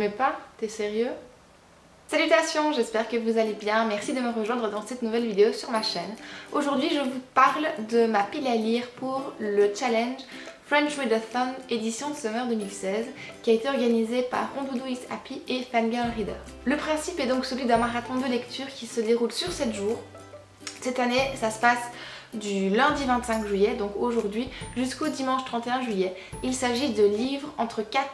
filmez pas? T'es sérieux? Salutations, j'espère que vous allez bien. Merci de me rejoindre dans cette nouvelle vidéo sur ma chaîne. Aujourd'hui, je vous parle de ma pile à lire pour le challenge French Readathon édition Summer 2016 qui a été organisé par Rondoudou is Happy et Fangirl Reader. Le principe est donc celui d'un marathon de lecture qui se déroule sur 7 jours. Cette année, ça se passe du lundi 25 juillet, donc aujourd'hui, jusqu'au dimanche 31 juillet. Il s'agit de lire entre 4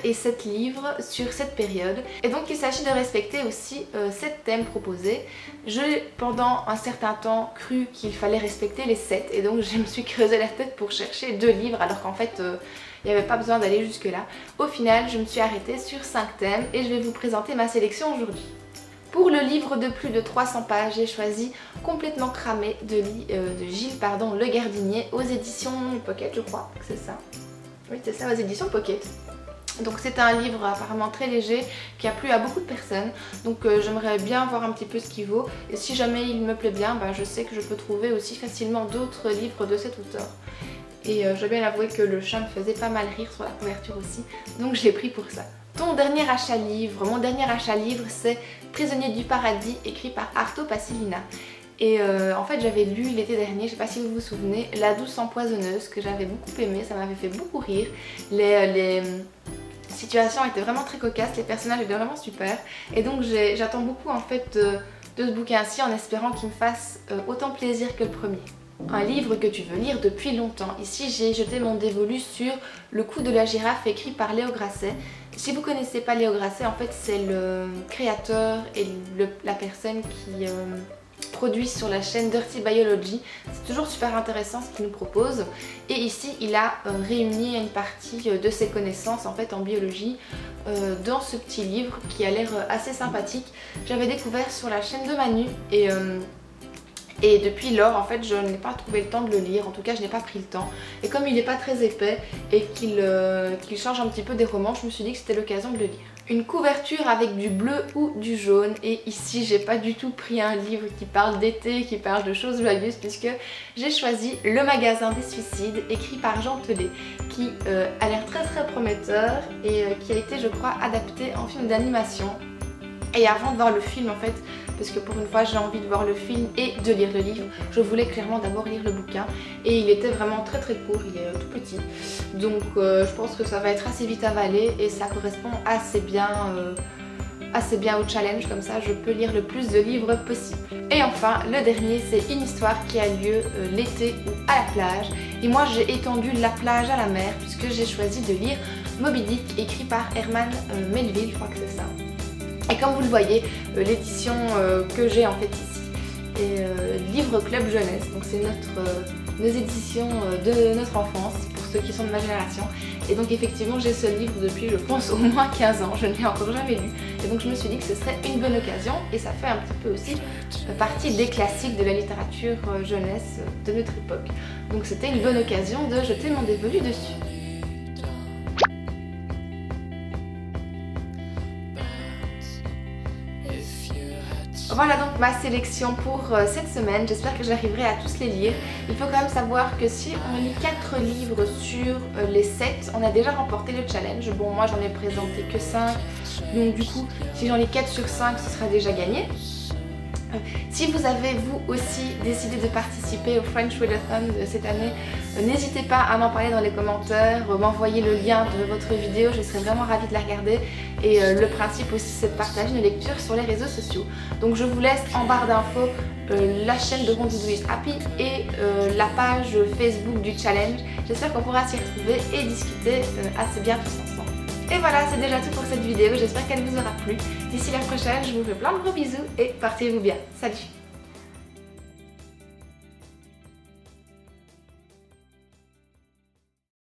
et 7 livres sur cette période. Et donc il s'agit de respecter aussi 7 thèmes proposés. J'ai pendant un certain temps cru qu'il fallait respecter les 7 et donc je me suis creusé la tête pour chercher 2 livres alors qu'en fait il n'y avait pas besoin d'aller jusque là. Au final je me suis arrêtée sur 5 thèmes et je vais vous présenter ma sélection aujourd'hui. Pour le livre de plus de 300 pages, j'ai choisi Complètement cramé de Gilles Le Gardinier aux éditions Pocket, je crois que c'est ça. Oui, c'est ça, aux éditions Pocket. Donc c'est un livre apparemment très léger qui a plu à beaucoup de personnes. Donc j'aimerais bien voir un petit peu ce qu'il vaut. Et si jamais il me plaît bien, je sais que je peux trouver aussi facilement d'autres livres de cet auteur. Et je dois bien avouer que le chat me faisait pas mal rire sur la couverture aussi. Donc je l'ai pris pour ça. Mon dernier achat livre, c'est Prisonnier du paradis, écrit par Arto Passilina. Et en fait j'avais lu l'été dernier, je sais pas si vous vous souvenez, La douce empoisonneuse, que j'avais beaucoup aimé, ça m'avait fait beaucoup rire. Les situations étaient vraiment très cocasses, les personnages étaient vraiment super. Et donc j'attends beaucoup en fait de ce bouquin-ci en espérant qu'il me fasse autant plaisir que le premier. Un livre que tu veux lire depuis longtemps. Ici j'ai jeté mon dévolu sur Le cou de la girafe, écrit par Léo Grasset. Si vous connaissez pas Léo Grasset, en fait c'est le créateur et la personne qui produit sur la chaîne Dirty Biology. C'est toujours super intéressant ce qu'il nous propose. Et ici il a réuni une partie de ses connaissances en fait en biologie dans ce petit livre qui a l'air assez sympathique. J'avais découvert sur la chaîne de Manu et depuis lors, en fait, je n'ai pas trouvé le temps de le lire, en tout cas je n'ai pas pris le temps. Et comme il n'est pas très épais et qu'il change un petit peu des romans, je me suis dit que c'était l'occasion de le lire. Une couverture avec du bleu ou du jaune, et ici j'ai pas du tout pris un livre qui parle d'été, qui parle de choses joyeuses, puisque j'ai choisi Le magasin des suicides, écrit par Jean Telet, qui a l'air très prometteur et qui a été je crois adapté en film d'animation. Et avant de voir le film en fait, parce que pour une fois j'ai envie de voir le film et de lire le livre, je voulais clairement d'abord lire le bouquin et il était vraiment très court, il est tout petit. Donc je pense que ça va être assez vite avalé et ça correspond assez bien au challenge, comme ça je peux lire le plus de livres possible. Et enfin le dernier, c'est une histoire qui a lieu l'été ou à la plage. Et moi j'ai étendu la plage à la mer puisque j'ai choisi de lire Moby Dick, écrit par Herman Melville, je crois que c'est ça. Et comme vous le voyez, l'édition que j'ai en fait ici est Livre Club Jeunesse, donc c'est nos éditions de notre enfance pour ceux qui sont de ma génération. Et donc effectivement j'ai ce livre depuis je pense au moins 15 ans, je ne l'ai encore jamais lu. Et donc je me suis dit que ce serait une bonne occasion et ça fait un petit peu aussi partie des classiques de la littérature jeunesse de notre époque. Donc c'était une bonne occasion de jeter mon dévolu dessus. Voilà donc ma sélection pour cette semaine, j'espère que j'arriverai à tous les lire. Il faut quand même savoir que si on lit 4 livres sur les 7, on a déjà remporté le challenge. Bon, moi j'en ai présenté que 5, donc du coup si j'en lis 4 sur 5 ce sera déjà gagné. Si vous avez vous aussi décidé de participer au French Readathon de cette année, n'hésitez pas à m'en parler dans les commentaires, m'envoyer le lien de votre vidéo, je serais vraiment ravie de la regarder. Et le principe aussi c'est de partager une lecture sur les réseaux sociaux. Donc je vous laisse en barre d'infos la chaîne de Rondoudou is Happy et la page Facebook du challenge. J'espère qu'on pourra s'y retrouver et discuter assez bien tous ensemble. Et voilà, c'est déjà tout pour cette vidéo, j'espère qu'elle vous aura plu. D'ici la prochaine, je vous fais plein de gros bisous et portez-vous bien. Salut!